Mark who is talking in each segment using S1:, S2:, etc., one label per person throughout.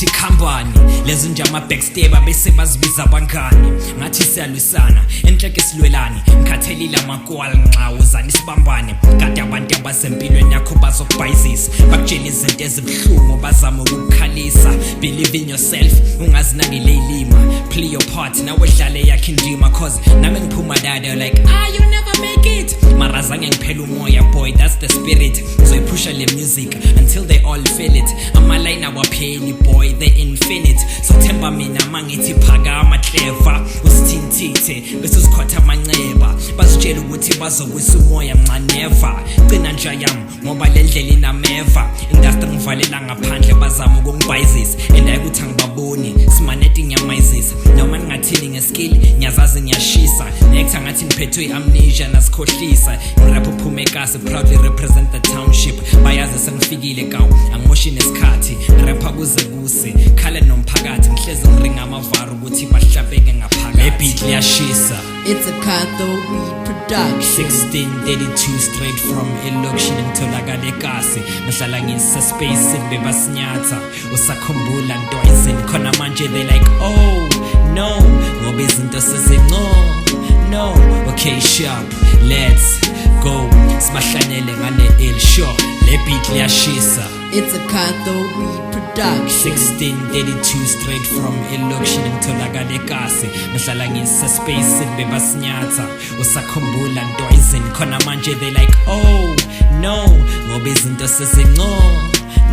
S1: ngathi khambani lezi nje ama-backstab bese bazibiza abangani ngathi siyalwisana enhleke silwelani ngikhathelile amakwala nxa uzani sibambane kade abantu abasempilweni yakho bazokubhayizisa bakutshela izinto ezibuhlungu bazama ukukukhalisa believe in yourself ungazinakile ilima play your part nawe dlale yakhe indima cause nami ngiphuma dada like you'll never make it mara zange ngiphela umoya boy that's the spirit uzoyiphusha le music until they all feel it ama-line awapheli boy they're infinite so themba mina mangithi phakama clever usithintithe bese uzikhotha amanceba bazitshela ukuthi bazowisa umoya mncaneva gcina nja yami ngoba le ndlela inameva industry ngivalela ngaphandle bazama ukungibhayizisa and ayikuthi angibaboni simaneti ngiyamayizisa noma ningathini ngeskill ngiyazazi ngiyashisa next angathi niphethwe amnesia nasikhohlisa ngi-rap uphume ekasi proudly represent the township bayazi sengifikile kawu angimoshi nesikhathi ngi-rapha kuze kuse khale nomphakathi ngihlezi ngiringa amavaru ukuthi bahlabeke ngaphakathi le beat liyashisa.
S2: It's a Kato beat production
S1: 1632 straight from elokushini ngitholakale kasi ngihlala ngise-space bebasinyatha usakhumbula ntwayizini khona manje they like oh no ngoba izinto no okay sharp let's go sibahlanyele ngane el show le beat liyashisa.
S2: It's a Kato beat production
S1: 1632 straight from elokushini ngitholakale kasi ngihlala ngise-space bebasinyatha usakhumbula ntwayizini khona manje they like oh no ngoba izinto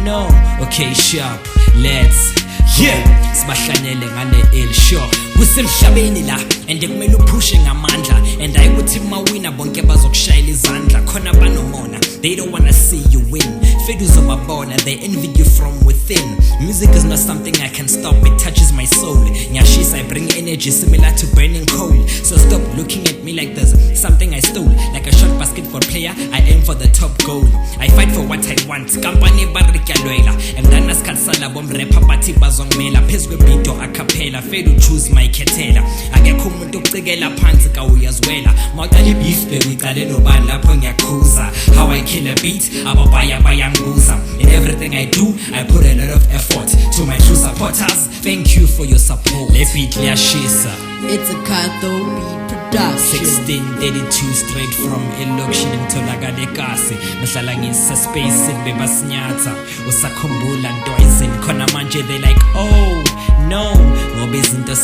S1: no okay sharp let's go sibahlanyele ngane el show kusemhlabeni la and kumele uphushe ngamandla and ayikuthi mawina bonke bazokushayela izandla khona banomona they don't wanna see you win fade uzobabona they envy you from within music is not something I can stop it touches my soul nyashisa I bring energy similar to burning coal so stop looking at me like there's something I stole like a short basketball player I aim for the top goal I fight for what I want kampani barikyalwela and then asikhatsala bomrapha bathi bazongimela phezu kwebhido acapella fade uchoose my khethela akekho umuntu ocikela phansi ka uyazwela mawuqala ibeef bengicale nobani lapho ngiyakhuza how I kill a beat ababaya bayangibuza in everything I do I put a lot of effort to my true supporters thank you for your support le beat liyashisa.
S2: It's a Kato beat production
S1: 1632 straight from elokushini ngitholakale kasi ngihlala ngise-space bebasinyatha usakhumbula ntwayizini khona manje they like oh no ngoba izinto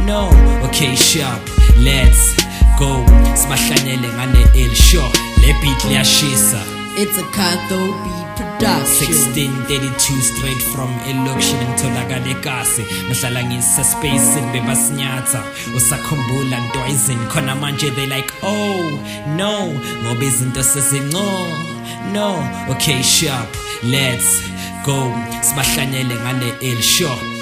S1: no okay sharp let's go sibahlanyele ngane el show le beat liyashisa.
S2: It's a Kato beat production
S1: 1632 straight from elokushini ngitholakale kasi ngihlala ngise-space bebasinyatha usakhumbula ntwayizini khona manje they like oh no ngoba izinto no okay sharp let's go sibahlanyele ngane el show